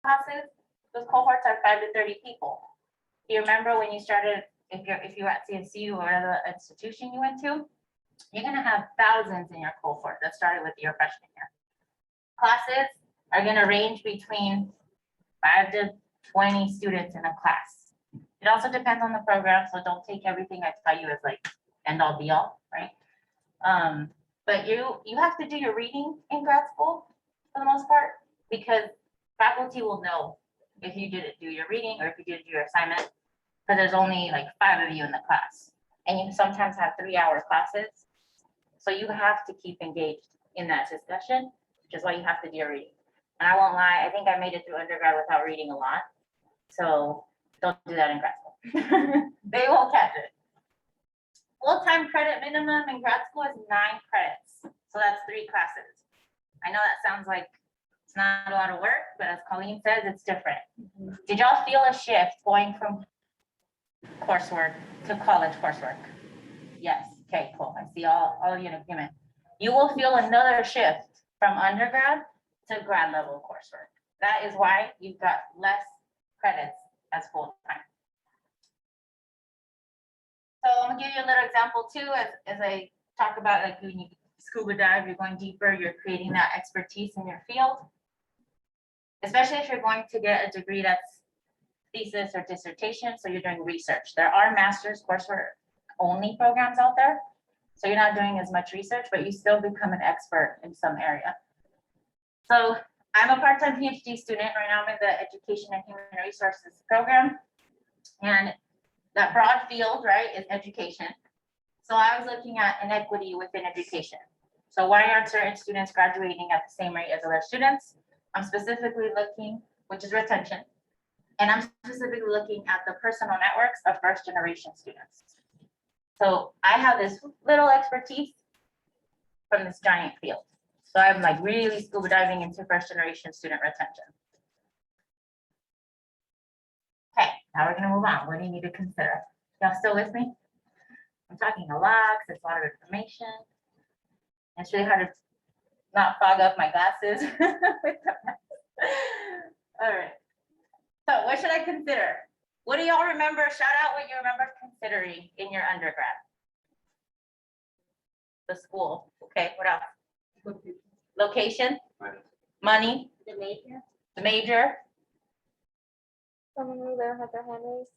classes, those cohorts are 5 to 30 people. Do you remember when you started, if you're at CSU or whatever institution you went to, you're gonna have thousands in your cohort that started with your freshman year. Classes are gonna range between 5 to 20 students in a class. It also depends on the program, so don't take everything I tell you as like end all be all, right? But you have to do your reading in grad school for the most part, because faculty will know if you didn't do your reading or if you didn't do your assignment, because there's only like 5 of you in the class, and you sometimes have 3-hour classes. So you have to keep engaged in that discussion, which is why you have to do your reading. And I won't lie, I think I made it through undergrad without reading a lot. So don't do that in grad school. They won't catch it. Full-time credit minimum in grad school is 9 credits. So that's 3 classes. I know that sounds like it's not a lot of work, but as Colleen says, it's different. Did y'all feel a shift going from coursework to college coursework? Yes. Okay, cool. I see all of you in agreement. You will feel another shift from undergrad to grad level coursework. That is why you've got less credits as full-time. So I'm gonna give you a little example too, as I talk about like when you scuba dive, you're going deeper, you're creating that expertise in your field. Especially if you're going to get a degree that's thesis or dissertation, so you're doing research. There are master's coursework only programs out there, so you're not doing as much research, but you still become an expert in some area. So I'm a part-time PhD student right now. I'm in the Education and Human Resources program, and that broad field, right, is education. So I was looking at inequity within education. So why aren't certain students graduating at the same rate as other students? I'm specifically looking, which is retention, and I'm specifically looking at the personal networks of first-generation students. So I have this little expertise from this giant field. So I'm like really scuba diving into first-generation student retention. Okay, now we're gonna move on. What do you need to consider? Y'all still with me? I'm talking a lot because it's a lot of information. It's really hard to not fog up my glasses. All right. So what should I consider? What do y'all remember? Shout out what you remember considering in your undergrad. The school. Okay, what else? Location. Money. The major. The major. Someone who there had their hand raised.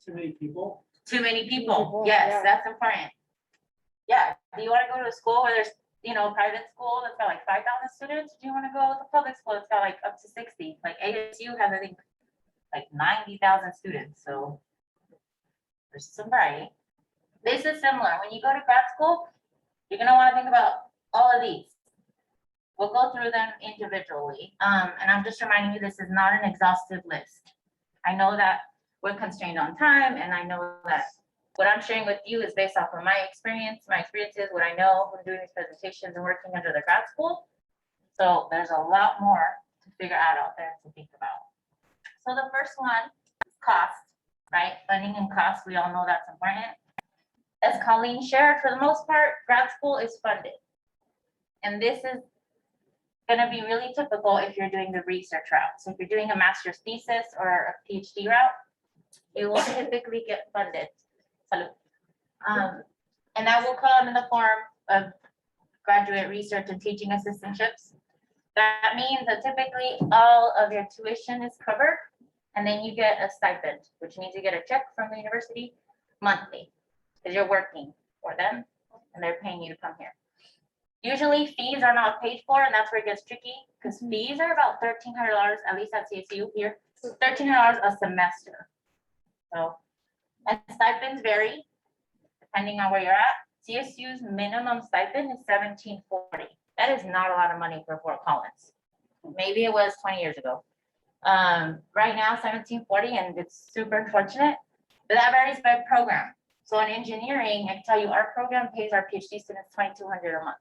Too many people. Too many people. People, Yes, yeah. that's important. Yeah. Do you want to go to a school where there's, a private school that's got like 5,000 students? Do you want to go to a public school that's got like up to 60? Like ASU has, I think, like 90,000 students. So there's some variety. This is similar. When you go to grad school, you're going to want to think about all of these. We'll go through them individually. And I'm just reminding you, this is not an exhaustive list. I know that we're constrained on time, and I know that what I'm sharing with you is based off of my experiences, what I know from doing these presentations and working under the grad school. So there's a lot more to figure out there to think about. So the first one is cost, right? Funding and cost, we all know that's important. As Colleen shared, for the most part, grad school is funded. And this is gonna be really typical if you're doing the research route. So if you're doing a master's thesis or a PhD route, you will typically get funded. And that will come in the form of graduate research and teaching assistantships. That means that typically all of your tuition is covered, and then you get a stipend, which means you get a check from the university monthly, because you're working for them and they're paying you to come here. Usually fees are not paid for, and that's where it gets tricky, because fees are about $1,300, at least at CSU here, $1,300 a semester. So, and stipends vary depending on where you're at. CSU's minimum stipend is $1,740. That is not a lot of money for Fort Collins. Maybe it was 20 years ago. Right now, $1,740, and it's super unfortunate, but that varies by program. So in engineering, I can tell you our program pays our PhD students $2,200 a month.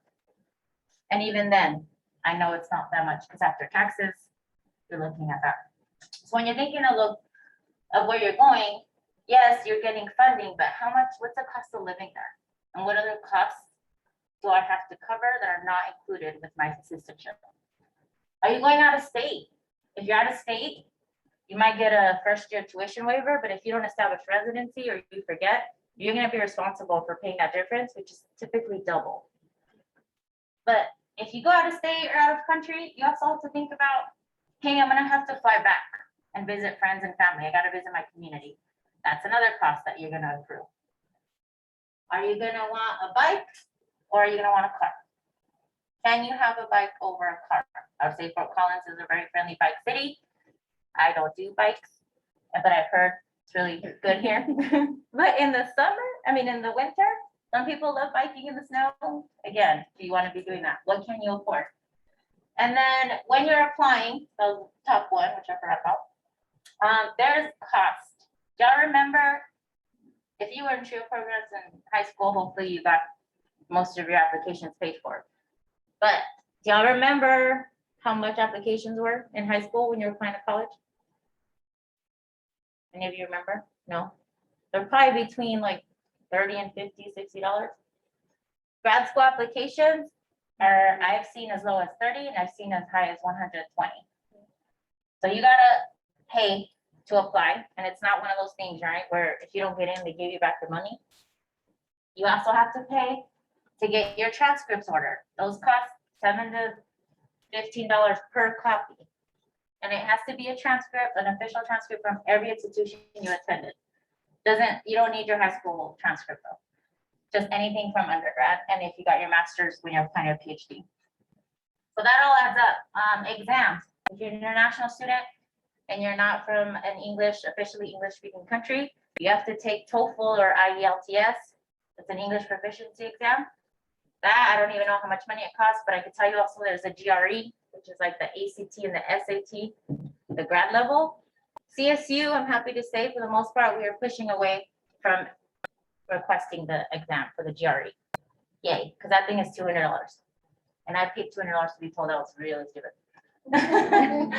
And even then, I know it's not that much, because after taxes, you're looking at that. So when you're thinking of where you're going, yes, you're getting funding, but what's the cost of living there? And what other costs do I have to cover that are not included with my assistantship? Are you going out of state? If you're out of state, you might get a first year tuition waiver, but if you don't establish residency or you forget, you're gonna be responsible for paying that difference, which is typically double. But if you go out of state or out of country, you also have to think about, hey, I'm gonna have to fly back and visit friends and family. I gotta visit my community. That's another cost that you're gonna accrue. Are you gonna want a bike or are you gonna want a car? Can you have a bike over a car? I would say Fort Collins is a very friendly bike city. I don't do bikes, but I've heard it's really good here. But in the summer, in the winter, some people love biking in the snow. Again, do you want to be doing that? What can you afford? And then when you're applying, the top one, which I forgot about, there's cost. Do y'all remember if you were in TRIO programs in high school, hopefully you got most of your applications paid for. But do y'all remember how much applications were in high school when you were applying to college? Any of you remember? No? They're probably between like $30 and $50, $60. Grad school applications are, I've seen as low as 30 and I've seen as high as 120. So you gotta pay to apply, and it's not one of those things, right, where if you don't get in, they give you back the money. You also have to pay to get your transcripts ordered. Those cost $7 to $15 per copy. And it has to be a transcript, an official transcript from every institution you attended. You don't need your high school transcript though. Just anything from undergrad, and if you got your master's when you're applying a PhD. So that all adds up. Exams. If you're an international student and you're not from an officially English speaking country, you have to take TOEFL or IELTS. It's an English proficiency exam. That I don't even know how much money it costs, but I can tell you also there's a GRE, which is like the ACT and the SAT, the grad level. CSU, I'm happy to say, for the most part, we are pushing away from requesting the exam for the GRE. Yay, because that thing is $200. And I paid $200 to be told that was really stupid. And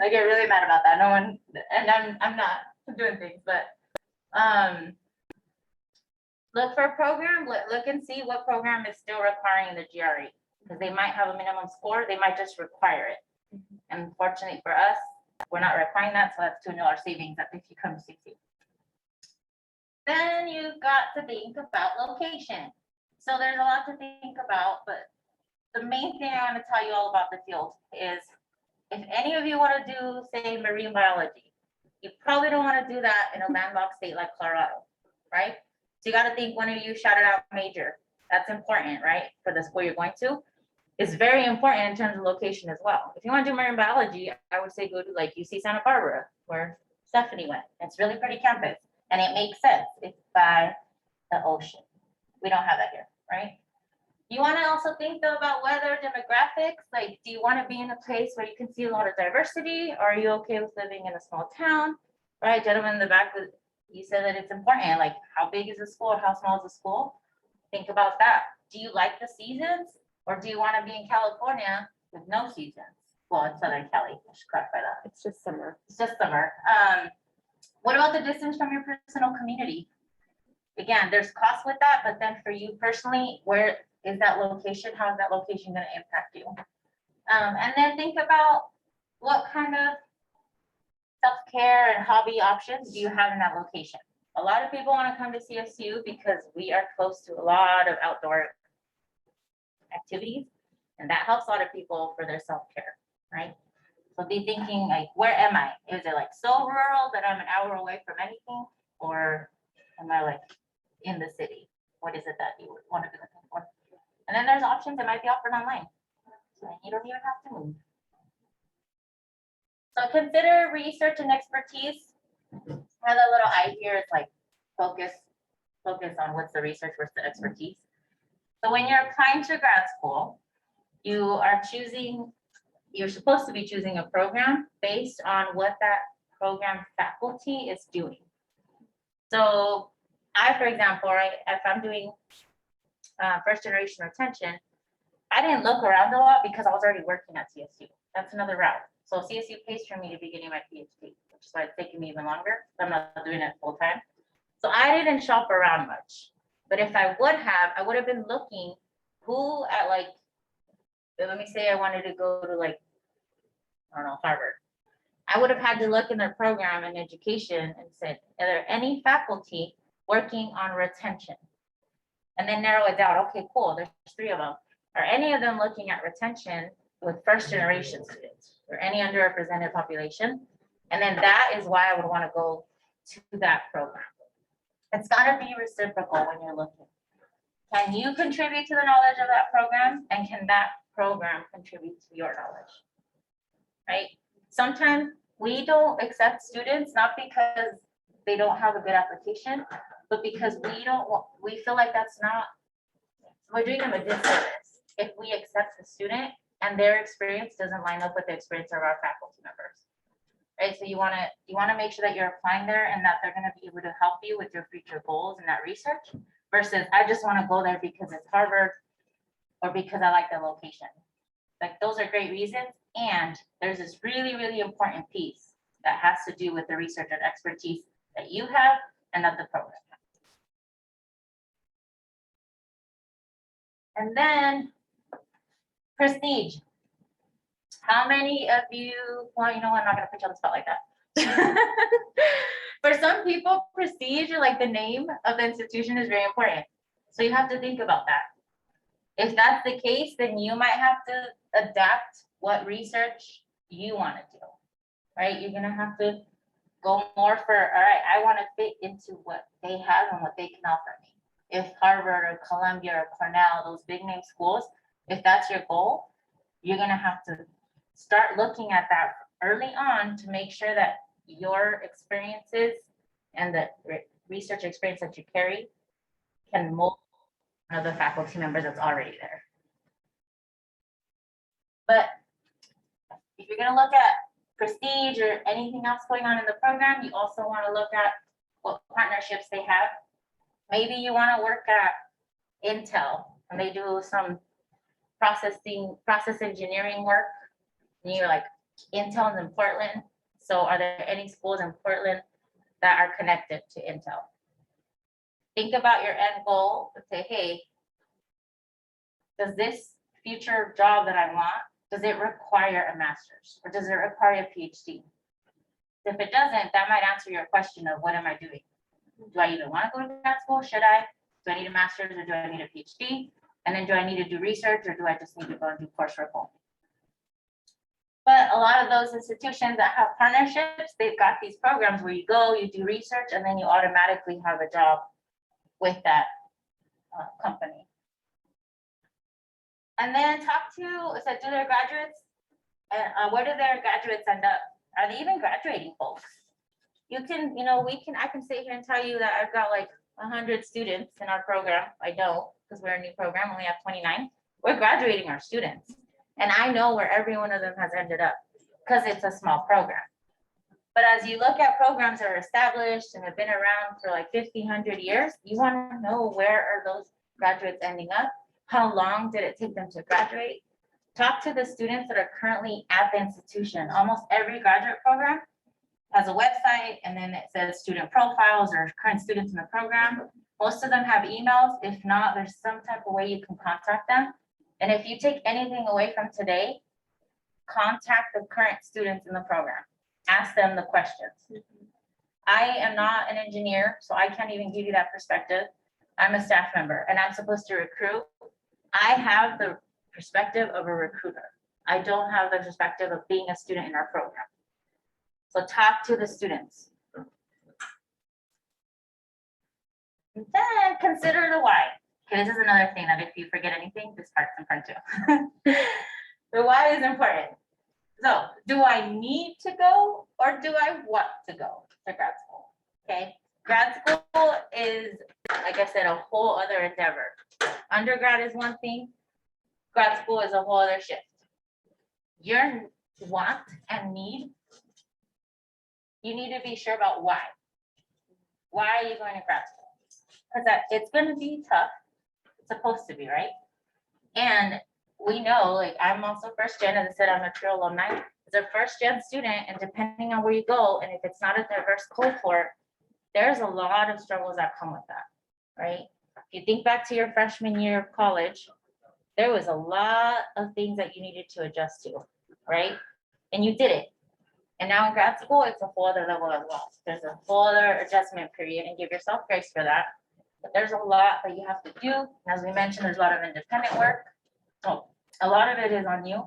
I get really mad about that. No one, and I'm not doing things, but look for a program, look and see what program is still requiring the GRE, because they might have a minimum score, they might just require it. And unfortunately for us, we're not requiring that, so that's $200 savings if you come to 60. Then you've got to think about location. So there's a lot to think about, but the main thing I want to tell you all about the field is if any of you want to do, say, marine biology, you probably don't want to do that in a landlocked state like Colorado, right? So you got to think when you shouted out major. That's important, right? For the school you're going to. It's very important in terms of location as well. If you want to do marine biology, I would say go to like UC Santa Barbara, where Stephanie went. It's really pretty campus, and it makes sense. It's by the ocean. We don't have that here, right? You want to also think though about weather, demographics. Like, do you want to be in a place where you can see a lot of diversity? Or are you okay with living in a small town? Right, gentlemen in the back, you said that it's important. Like, how big is the school? How small is the school? Think about that. Do you like the seasons? Or do you want to be in California with no seasons? Well, in Southern Cali, I should clarify that. It's just summer. It's just summer. What about the distance from your personal community? Again, there's costs with that, but then for you personally, where is that location? How is that location going to impact you? And then think about what kind of self-care and hobby options do you have in that location? A lot of people want to come to CSU because we are close to a lot of outdoor activities, and that helps a lot of people for their self-care, right? So be thinking like, where am I? Is it like so rural that I'm an hour away from anything, or am I like in the city? What is it that you would want to be looking for? And then there's options that might be offered online, so you don't even have to move. So consider research and expertise. I have a little eye here. It's like focus on what's the research, what's the expertise. So when you're applying to grad school, you're supposed to be choosing a program based on what that program faculty is doing. So I, for example, right, if I'm doing first generation retention, I didn't look around a lot because I was already working at CSU. That's another route. So CSU pays for me to be getting my PhD, which is why it's taking me even longer. I'm not doing it full time. So I didn't shop around much. But if I would have been looking who at like, let me say I wanted to go to like I don't know, Harvard. I would have had to look in their program in education and said, are there any faculty working on retention? And then narrow it down. Okay, cool. There's 3 of them. Are any of them looking at retention with first generation students or any underrepresented population? And then that is why I would want to go to that program. It's got to be reciprocal when you're looking. Can you contribute to the knowledge of that program? And can that program contribute to your knowledge? Right? Sometimes we don't accept students, not because they don't have a good application, but because we feel like that's not, we're doing them a disservice if we accept the student and their experience doesn't line up with the experience of our faculty members. Right, so you want to make sure that you're applying there and that they're going to be able to help you with your future goals and that research, versus I just want to go there because it's Harvard or because I like the location. Like, those are great reasons, and there's this really, really important piece that has to do with the research and expertise that you have and that the program has. And then prestige. How many of you, well, you know what, I'm not gonna put you on the spot like that. For some people, prestige, or like the name of the institution, is very important. So you have to think about that. If that's the case, then you might have to adapt what research you want to do, right? You're gonna have to go more for, all right, I want to fit into what they have and what they can offer me. If Harvard or Columbia or Cornell, those big name schools, if that's your goal, you're gonna have to start looking at that early on to make sure that your experiences and the research experience that you carry can mold one of the faculty members that's already there. But if you're going to look at prestige or anything else going on in the program, you also want to look at what partnerships they have. Maybe you want to work at Intel and they do some process engineering work. And you're like, Intel's in Portland. So are there any schools in Portland that are connected to Intel? Think about your end goal and say, hey, does this future job that I want, does it require a master's or does it require a PhD? If it doesn't, that might answer your question of what am I doing? Do I even want to go to grad school? Should I? Do I need a master's or do I need a PhD? And then do I need to do research or do I just need to go and do coursework only? But a lot of those institutions that have partnerships, they've got these programs where you go, you do research, and then you automatically have a job with that company. And then talk to, so do their graduates, where do their graduates end up? Are they even graduating, folks? You can, I can sit here and tell you that I've got like 100 students in our program. I don't, because we're a new program, we have 29. We're graduating our students. And I know where every one of them has ended up because it's a small program. But as you look at programs that are established and have been around for like 50, 100 years, you want to know where are those graduates ending up? How long did it take them to graduate? Talk to the students that are currently at the institution. Almost every graduate program has a website, and then it says student profiles or current students in the program. Most of them have emails. If not, there's some type of way you can contact them. And if you take anything away from today, contact the current students in the program. Ask them the questions. I am not an engineer, so I can't even give you that perspective. I'm a staff member and I'm supposed to recruit. I have the perspective of a recruiter. I don't have the perspective of being a student in our program. So talk to the students. And then consider the why. Okay, this is another thing that if you forget anything, this part's important too. The why is important. So do I need to go or do I want to go to grad school? Okay, grad school is, like I said, a whole other endeavor. Undergrad is one thing, grad school is a whole other shift. Your want and need, you need to be sure about why. Why are you going to grad school? Because it's going to be tough. It's supposed to be, right? And we know, like, I'm also first gen, as I said, I'm a TRIO alumni. As a first gen student, and depending on where you go, and if it's not a diverse cohort, there's a lot of struggles that come with that, right? If you think back to your freshman year of college, there was a lot of things that you needed to adjust to, right? and you did it. And now in grad school, it's a whole other level as well. There's a whole other adjustment period, and give yourself grace for that. But there's a lot that you have to do. And as we mentioned, there's a lot of independent work. So a lot of it is on you.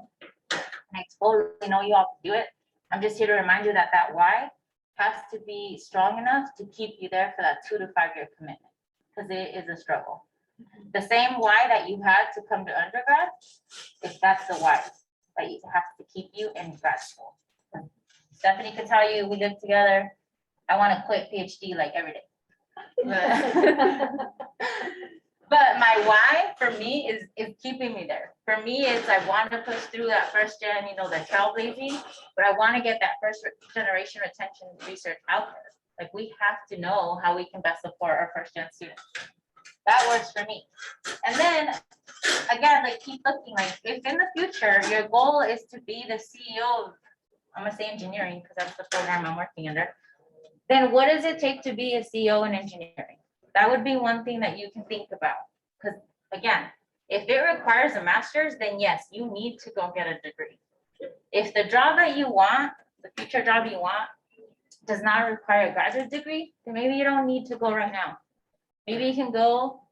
And I totally know you all can do it. I'm just here to remind you that that why has to be strong enough to keep you there for that 2 to 5 year commitment, because it is a struggle. The same why that you had to come to undergrad, if that's the why that you have to keep you in grad school. Stephanie could tell you, we live together. I want to quit PhD like every day. But my why for me is keeping me there. For me, it's I want to push through that first gen, the trailblazing, but I want to get that first generation retention research out there. Like, we have to know how we can best support our first gen students. That works for me. And then again, like, keep looking, like, if in the future your goal is to be the CEO of, I'm gonna say engineering because that's the program I'm working under, then what does it take to be a CEO in engineering? That would be one thing that you can think about. Because again, if it requires a master's, then yes, you need to go get a degree. If the job that you want, the future job you want, does not require a graduate degree, then maybe you don't need to go right now. Maybe you can go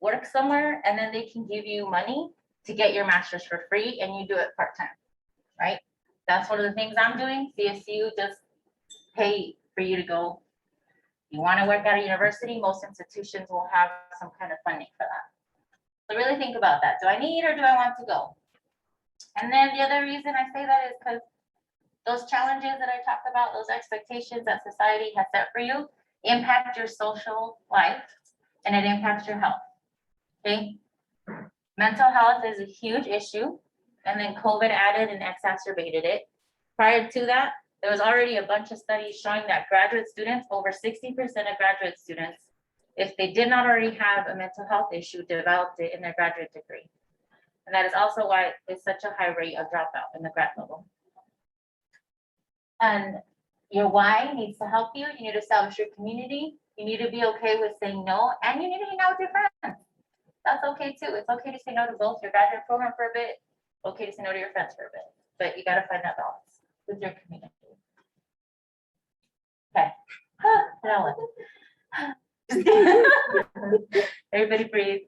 work somewhere and then they can give you money to get your master's for free and you do it part-time, right? That's one of the things I'm doing. CSU just pay for you to go. You want to work at a university, most institutions will have some kind of funding for that. So really think about that. Do I need or do I want to go? And then the other reason I say that is because those challenges that I talked about, those expectations that society has set for you, impact your social life and it impacts your health. Okay. Mental health is a huge issue, and then COVID added and exacerbated it. Prior to that, there was already a bunch of studies showing that graduate students, over 60% of graduate students, if they did not already have a mental health issue, developed it in their graduate degree. And that is also why it's such a high rate of dropout in the grad level. And your why needs to help you. You need to establish your community. You need to be okay with saying no, and you need to hang out with your friends. That's okay too. It's okay to say no to both your graduate program for a bit, okay to say no to your friends for a bit, but you got to find that balance with your community. Okay. Everybody breathe.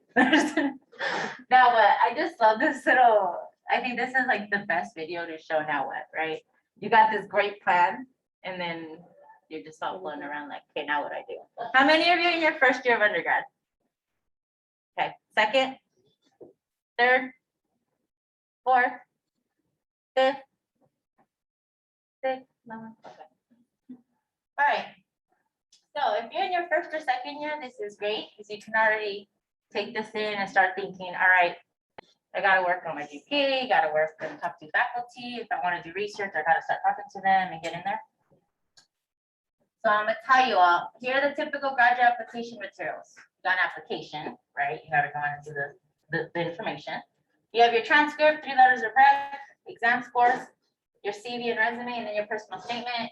Now what? I just love this little, I think this is like the best video to show now what, right? You got this great plan and then you're just all floating around like, okay, now what I do? How many of you in your first year of undergrad? Okay, second, third, fourth, fifth, sixth, no, okay. All right. So if you're in your first or second year, this is great because you can already take this in and start thinking, all right, I got to work on my GPA, got to work and talk to faculty. If I want to do research, I got to start talking to them and get in there. So I'm going to tell you all, here are the typical graduate application materials. You got an application, right? You got to go into the information. You have your transcript, 3 letters of rec, exam scores, your CV and resume, and then your personal statement.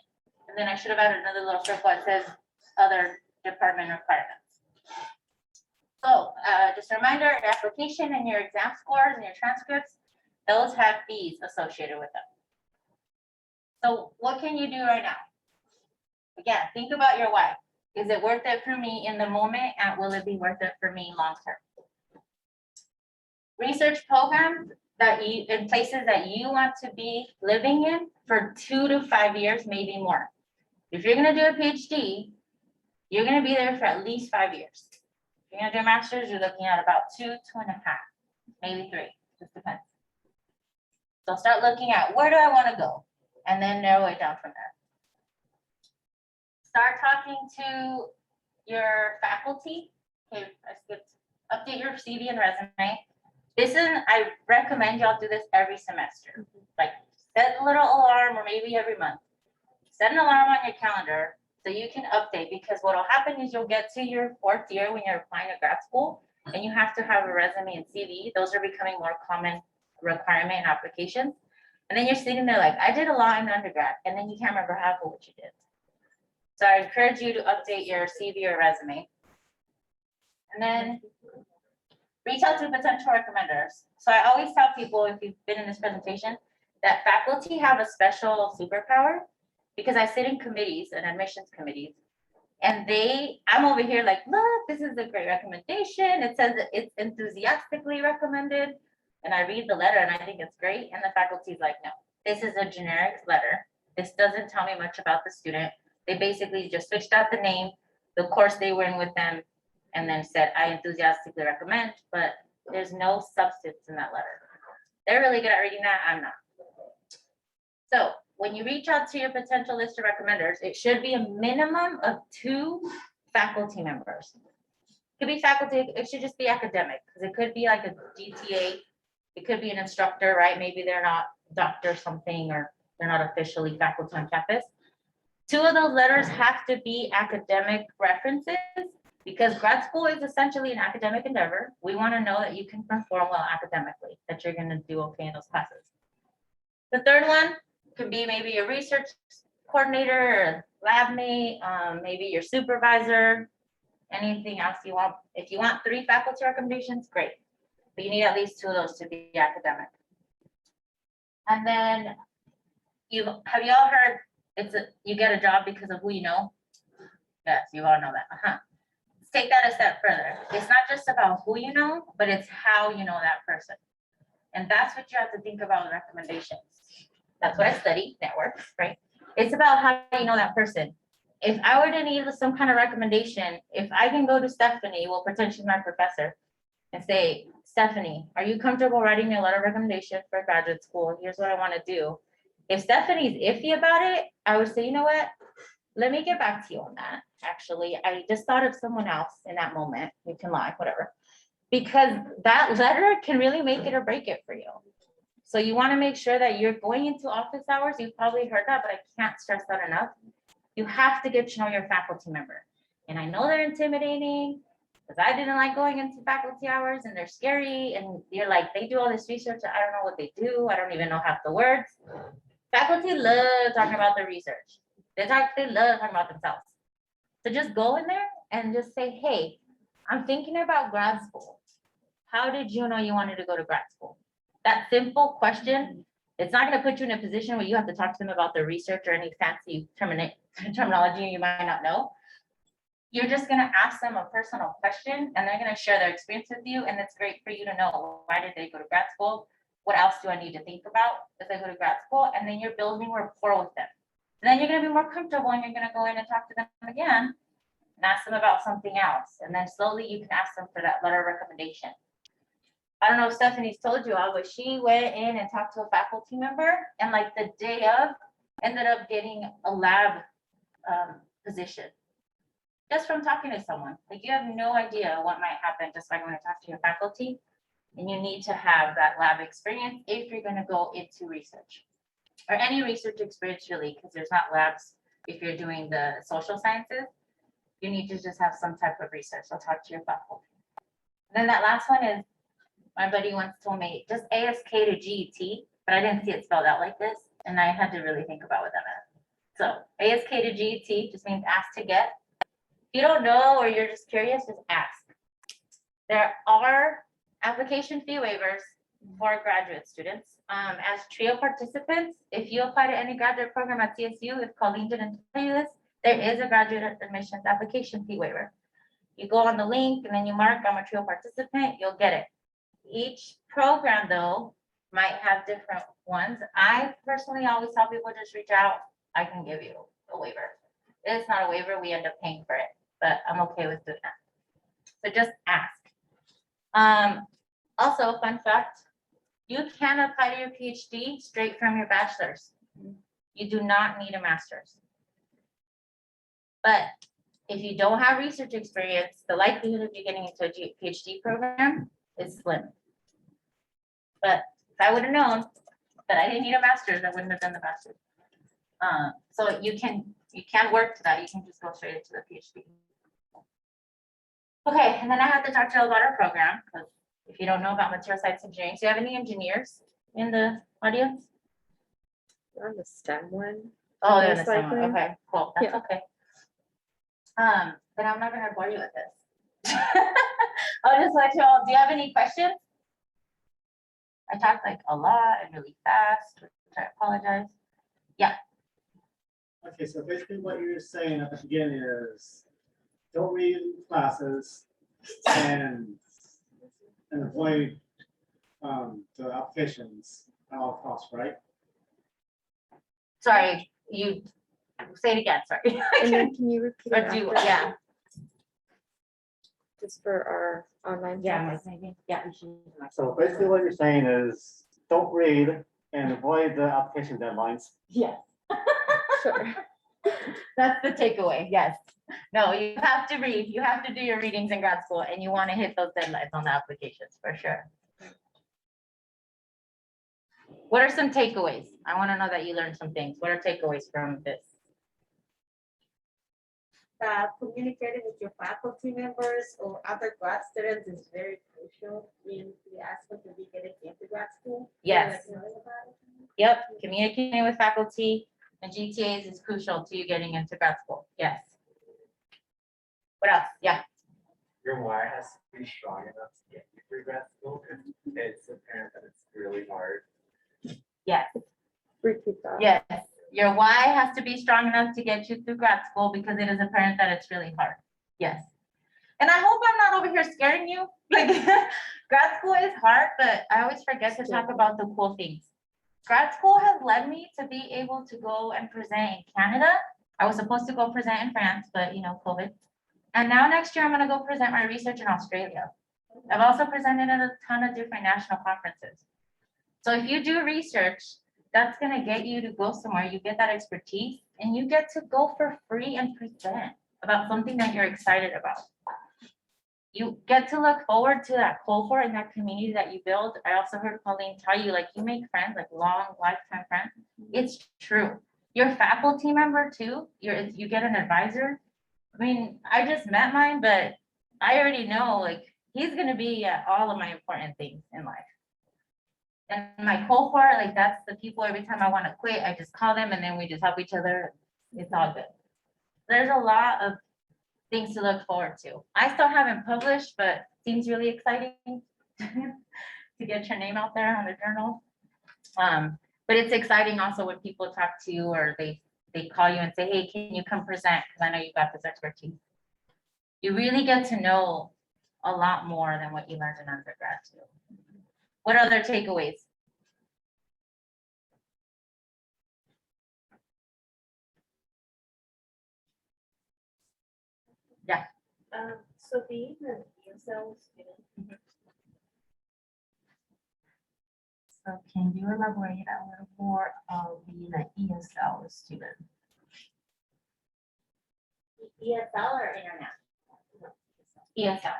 And then I should have added another little circle that says other department requirements. So just a reminder, your application and your exam scores and your transcripts, those have fees associated with them. So what can you do right now? Again, think about your why. Is it worth it for me in the moment, and will it be worth it for me long term? Research programs that you in places that you want to be living in for 2 to 5 years, maybe more. If you're going to do a PhD, you're going to be there for at least 5 years. If you're going to do a master's, you're looking at about 2, 2.5, maybe 3, just depends. So start looking at where do I want to go, and then narrow it down from there. Start talking to your faculty. Okay, I skipped. Update your CV and resume. I recommend y'all do this every semester. Like, set a little alarm, or maybe every month. Set an alarm on your calendar so you can update, because what will happen is you'll get to your 4th year when you're applying to grad school and you have to have a resume and CV. Those are becoming more common requirement in applications. And then you're sitting there like, I did a lot in undergrad, and then you can't remember half of what you did. So I encourage you to update your CV or resume. And then reach out to potential recommenders. So I always tell people, if you've been in this presentation, that faculty have a special superpower because I sit in committees and admissions committees. And I'm over here like, look, this is a great recommendation. It says that it's enthusiastically recommended. And I read the letter and I think it's great. And the faculty's like, no, this is a generic letter. This doesn't tell me much about the student. They basically just switched out the name, the course they were in with them, and then said, I enthusiastically recommend, but there's no substance in that letter. They're really good at reading that, I'm not. So when you reach out to your potential list of recommenders, it should be a minimum of 2 faculty members. It could be faculty, it should just be academic, because it could be like a GTA, it could be an instructor, right? Maybe they're not doctor something, or they're not officially faculty on campus. 2 of those letters have to be academic references, because grad school is essentially an academic endeavor. We want to know that you can perform well academically, that you're going to do okay in those classes. The third one could be maybe your research coordinator, or lab mate, maybe your supervisor, anything else you want. If you want 3 faculty recommendations, great. But you need at least 2 of those to be academic. And then have you all heard you get a job because of who you know? Yes, you all know that. Let's take that a step further. It's not just about who you know, but it's how you know that person. And that's what you have to think about with recommendations. That's what I study, networks, right? It's about how you know that person. If I were to need some kind of recommendation, if I can go to Stephanie, well, potentially my professor, and say, Stephanie, are you comfortable writing me a letter of recommendation for graduate school? Here's what I want to do. If Stephanie's iffy about it, I would say, you know what? Let me get back to you on that. Actually, I just thought of someone else in that moment. You can lie, whatever. Because that letter can really make it or break it for you. So you want to make sure that you're going into office hours. You've probably heard that, but I can't stress that enough. You have to get to know your faculty member. And I know they're intimidating, because I didn't like going into faculty hours, and they're scary. And you're like, they do all this research. I don't know what they do. I don't even know half the words. Faculty love talking about their research. They love talking about themselves. So just go in there and just say, hey, I'm thinking about grad school. How did you know you wanted to go to grad school? That simple question, it's not going to put you in a position where you have to talk to them about their research or any fancy terminology you might not know. You're just going to ask them a personal question, and they're going to share their experience with you. And it's great for you to know, why did they go to grad school? What else do I need to think about as I go to grad school? And then you're building rapport with them. And then you're going to be more comfortable, and you're going to go in and talk to them again and ask them about something else. And then slowly you can ask them for that letter of recommendation. I don't know if Stephanie's told you all, but she went in and talked to a faculty member, and like the day of, ended up getting a lab position just from talking to someone. Like, you have no idea what might happen just by going to talk to your faculty. And you need to have that lab experience if you're going to go into research, or any research experience really, because there's not labs if you're doing the social sciences. You need to just have some type of research. So talk to your faculty. And then that last one is, my buddy once told me, just ASK to GET, but I didn't see it spelled out like this, and I had to really think about what that meant. So ASK to GET just means ask to get. If you don't know, or you're just curious, just ask. There are application fee waivers for graduate students. As TRIO participants, if you apply to any graduate program at CSU, if Colleen didn't tell you this, there is a graduate admissions application fee waiver. You go on the link and then you mark, I'm a TRIO participant, you'll get it. Each program though might have different ones. I personally always tell people, just reach out, I can give you a waiver. If it's not a waiver, we end up paying for it, but I'm okay with doing that. So just ask. Also, fun fact, you can apply to your PhD straight from your bachelor's. You do not need a master's. But if you don't have research experience, the likelihood of you getting into a PhD program is slim. But if I would have known that I didn't need a master's, I wouldn't have done the master's. So you can work to that. You can just go straight into the PhD. Okay, and then I have to talk to you about our program, because if you don't know about material science engineering, so you have any engineers in the audience? On the STEM one. Oh, they're in the Most same one. likely. Okay, cool. That's Yeah. okay. But I'm not gonna bore you with this. I'll just let you all, do you have any questions? I talked like a lot and really fast, which I apologize. Okay, so basically what you're saying at the beginning is, don't read classes and avoid the applications at all costs, right? Sorry, you say it again, sorry. And then can you repeat Or it do, after? yeah. Just for our online. Yeah, classes? So basically what you're saying is, don't read and avoid the application deadlines. Yes. Sure. That's the takeaway, yes. No, you have to read, you have to do your readings in grad school, and you want to hit those deadlines on the applications, for sure. What are some takeaways? I want to know that you learned some things. What are takeaways from this? Communicating with your faculty members or other grad students is very crucial in the aspect of you getting into grad school. Yes. Like, knowing about it. Yep, communicating with faculty and GTAs is crucial to you getting into grad school, yes. What else? Yeah, Your why has to be strong enough to get you through grad school. It's apparent that it's really hard. yes, Repeat that. yes. Your why has to be strong enough to get you through grad school because it is apparent that it's really hard. Yes. And I hope I'm not over here scaring you. Like grad school is hard, but I always forget to talk about the cool things. Grad school has led me to be able to go and present in Canada. I was supposed to go present in France, but you know, COVID. And now next year I'm gonna go present my research in Australia. I've also presented at a ton of different national conferences. So if you do research, that's gonna get you to go somewhere, you get that expertise, and you get to go for free and present about something that you're excited about. You get to look forward to that cohort and that community that you build. I also heard Pauline tell you, like, you make friends, like long lifetime friends. It's true. Your faculty member too, you get an advisor. I mean, I just met mine, but I already know, like, he's gonna be at all of my important things in life. And my cohort, like, that's the people, every time I wanna quit, I just call them and then we just help each other. It's all good. There's a lot of things to look forward to. I still haven't published, but seems really exciting to get your name out there on the journal. But it's exciting also when people talk to you or they call you and say, hey, can you come present? Because I know you got this expertise. You really get to know a lot more than what you learned in undergrad too. What other takeaways? So being an ESL student, So can you elaborate a little more on being an ESL student? ESL or international? ESL.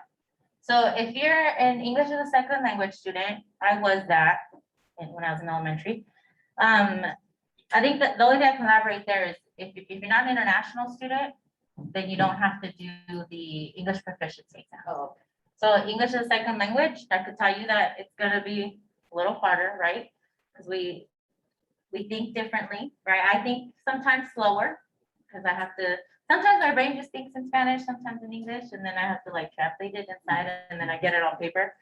So if you're an English as a second language student, I was that when I was in elementary. I think that the only thing I can elaborate there is if you're not an international student, then you don't have to do the English proficiency exam. Oh. So English as a second language, I could tell you that it's gonna be a little harder, right? Because we think differently, right? I think sometimes slower, because I have to, sometimes my brain just thinks in Spanish, sometimes in English, and then I have to like translate it inside and then I get it on paper.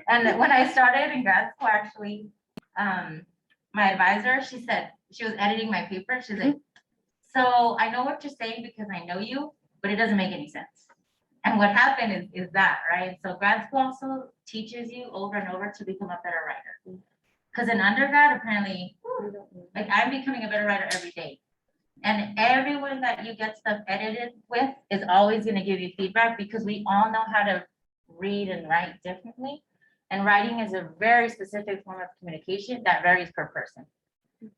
And when I started in grad school, actually, my advisor, she said, she was editing my paper. She's like, so I know what you're saying because I know you, but it doesn't make any sense. And what happened is that, right? So grad school also teaches you over and over to become a better writer. Because in undergrad, apparently, like I'm becoming a better writer every day. And everyone that you get stuff edited with is always going to give you feedback because we all know how to read and write differently. And writing is a very specific form of communication that varies per person.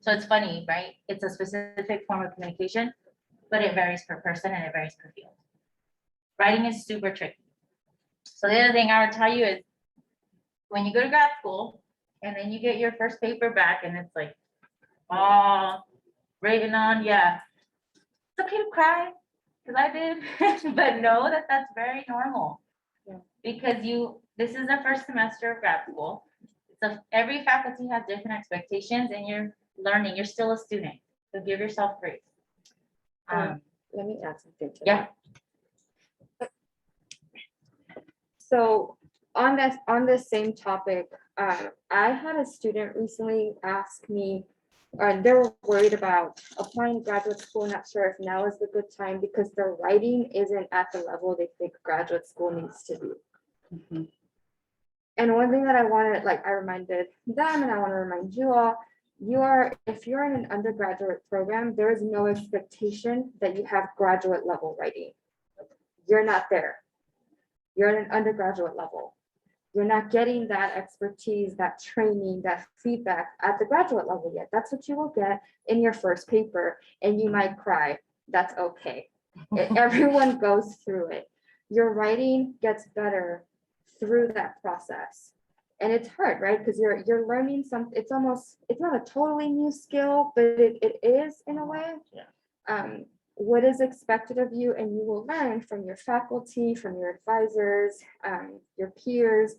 So it's funny, right? It's a specific form of communication, but it varies per person and it varies per field. Writing is super tricky. So the other thing I would tell you is when you go to grad school and then you get your first paper back and it's like, oh, written on, yeah. It's okay to cry, because I did, but know that that's very normal. Yeah. Because this is the first semester of grad school. So every faculty has different expectations and you're learning, you're still a student, so give yourself grace. Let me add something to Yeah. that. So on this same topic, I had a student recently ask me or they were worried about applying to graduate school, not sure if now is the good time because their writing isn't at the level they think graduate school needs to be. And one thing that I wanted, like I reminded them and I want to remind you all, if you're in an undergraduate program, there is no expectation that you have graduate level writing. You're not there. You're at an undergraduate level. You're not getting that expertise, that training, that feedback at the graduate level yet. That's what you will get in your first paper, and you might cry. That's okay. Everyone goes through it. Your writing gets better through that process. And it's hard, right? Because you're learning something, it's not a totally new skill, but it is in a way. Yeah. What is expected of you, and you will learn from your faculty, from your advisors, your peers,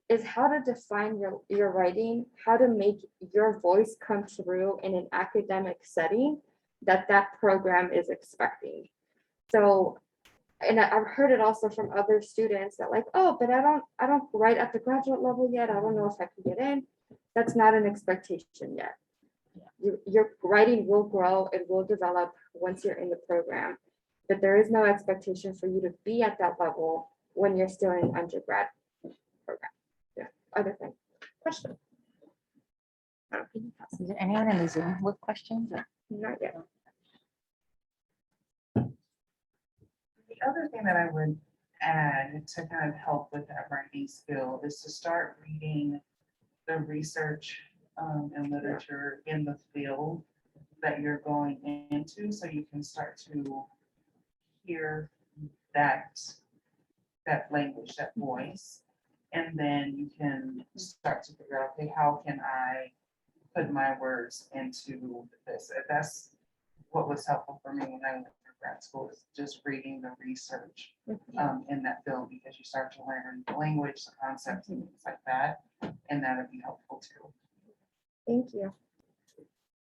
is how to define your writing, how to make your voice come through in an academic setting that program is expecting. So, and I've heard it also from other students that like, oh, but I don't write at the graduate level yet. I don't know if I can get in. That's not an expectation yet. Your writing will grow, it will develop once you're in the program, but there is no expectation for you to be at that level when you're still in undergrad program. Yeah, other thing, question? Is there anyone in the Zoom with questions? Not yet. The other thing that I would add to kind of help with that writing skill is to start reading the research and literature in the field that you're going into, so you can start to hear that language, that voice, and then you can start to figure out, okay, how can I put my words into this? That's what was helpful for me when I went through grad school, is just reading the research in that field, because you start to learn the language, the concepts, and things like that, and that would be helpful too. Thank you.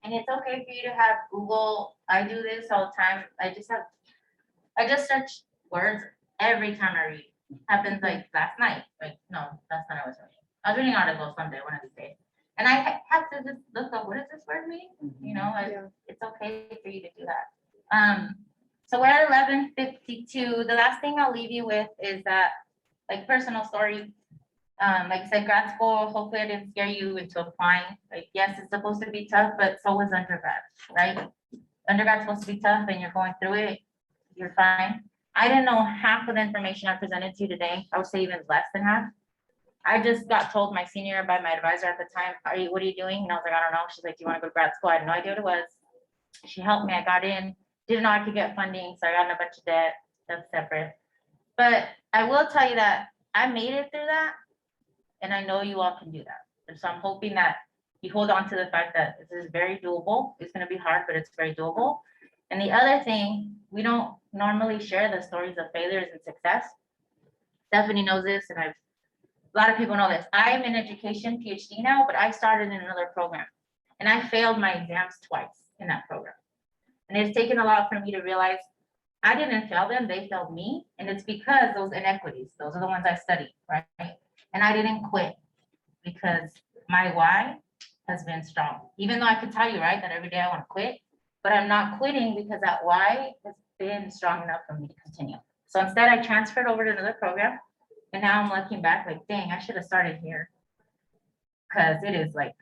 And it's okay for you to have Google. I do this all the time. I just search words every time I read. Happens like last night. Like, no, last night I was reading. I was reading articles someday, one of these days. And I have to just look up, what does this word mean? You know, Yeah. it's okay for you to do that. So we're at 11:52. The last thing I'll leave you with is that, like, personal story. Like I said, grad school, hopefully I didn't scare you into applying. Like, yes, it's supposed to be tough, but so is undergrad, right? Undergrad's supposed to be tough and you're going through it, you're fine. I didn't know half of the information I presented to you today. I would say even less than half. I just got told my senior by my advisor at the time, what are you doing? And I was like, I don't know. She's like, do you want to go to grad school? I had no idea what it was. She helped me. I got in, didn't know I could get funding. So I got in a bunch of debt. That's separate. But I will tell you that I made it through that. And I know you all can do that. And so I'm hoping that you hold on to the fact that this is very doable. It's going to be hard, but it's very doable. And the other thing, we don't normally share the stories of failures and success. Stephanie knows this, and a lot of people know this. I'm in education, PhD now, but I started in another program. And I failed my exams twice in that program. And it's taken a lot for me to realize I didn't fail them, they failed me. And it's because those inequities, those are the ones I studied, right? And I didn't quit because my why has been strong. Even though I could tell you, right, that every day I want to quit, but I'm not quitting because that why has been strong enough for me to continue. So instead I transferred over to another program, and now I'm looking back like, dang, I should have started here, because it is like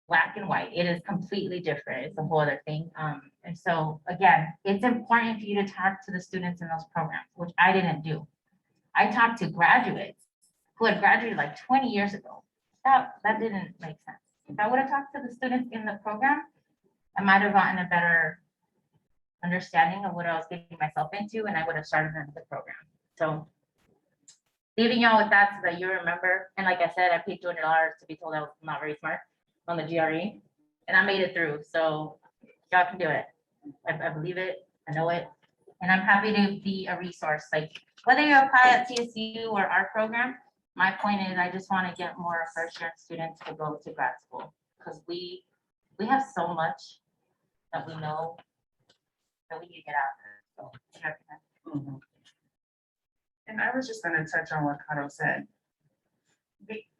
black and white. It is completely different. It's a whole other thing. And so again, it's important for you to talk to the students in those programs, which I didn't do. I talked to graduates who had graduated like 20 years ago. That didn't make sense. If I would have talked to the students in the program, I might have gotten a better understanding of what I was getting myself into, and I would have started another program. So leaving y'all with that so that you remember. And like I said, I paid $200 to be told I was not very smart on the GRE, and I made it through. So y'all can do it. I believe it. I know it. And I'm happy to be a resource. Like, whether you apply at CSU or our program, my point is I just want to get more first-year students to go to grad school, because we have so much that we know that we need to get out there. So, And I was just going to touch on what Kato said.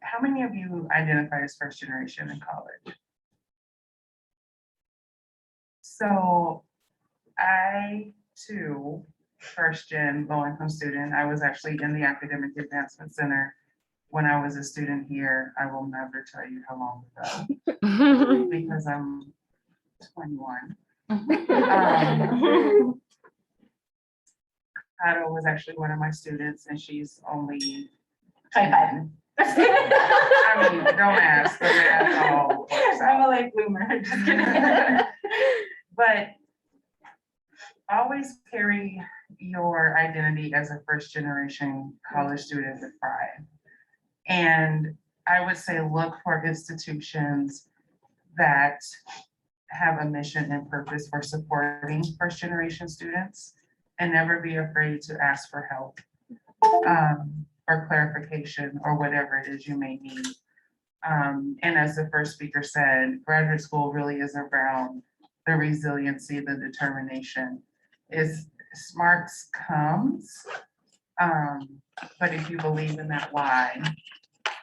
How many of you identify as first generation in college? So I too, first gen low income student, I was actually in the Academic Advancement Center when I was a student here. I will never tell you how long ago because I'm 21. Caro was actually one of my students and she's only 25. I mean, don't ask, but that's all works I'm a out. late bloomer, just kidding. But always carry your identity as a first generation college student with pride. And I would say look for institutions that have a mission and purpose for supporting first generation students and never be afraid to ask for help or clarification or whatever it is you may need. And as the first speaker said, graduate school really is around the resiliency, the determination. Is smarts comes, but if you believe in that why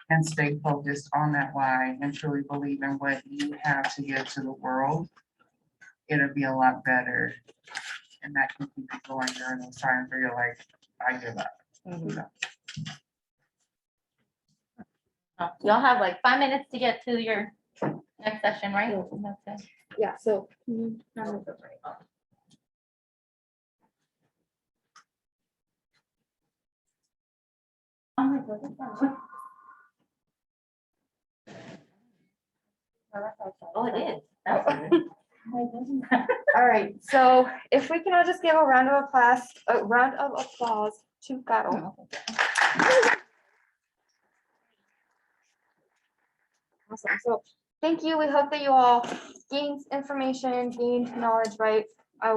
and stay focused on that why and truly believe in what you have to give to the world, it'll be a lot better. And that can keep you going during those times where you're like, I give up. Y'all have like 5 minutes to get to your next session, right? That's it. Yeah, so. Oh my God. Oh, it is. All right, so if we can all just give a round of applause to Caro. Awesome, so thank you. We hope that you all gained information, gained knowledge, right?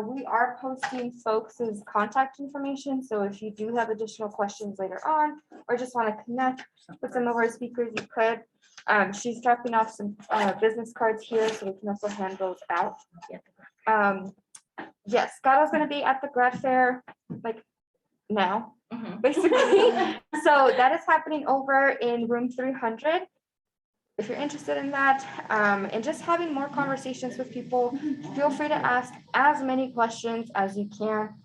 We are posting folks' contact information, so if you do have additional questions later on, or just want to connect with some of our speakers, you could. She's dropping off some business cards here, so we can also hand those out. Yes, Caro's gonna be at the grad fair, like now, basically. So that is happening over in room 300. If you're interested in that, and just having more conversations with people, feel free to ask as many questions as you can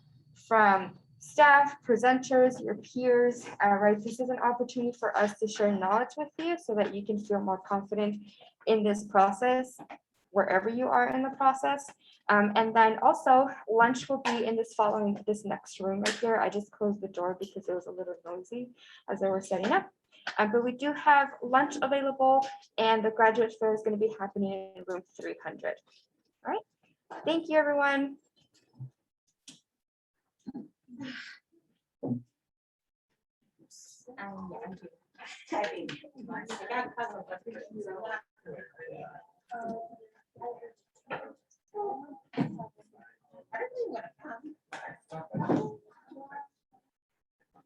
from staff, presenters, your peers, right? This is an opportunity for us to share knowledge with you so that you can feel more confident in this process, wherever you are in the process. And then also lunch will be in this next room right here. I just closed the door because it was a little noisy as they were setting up. But we do have lunch available and the graduate fair is going to be happening in room 300. All right. Thank you, everyone. I got a couple of questions.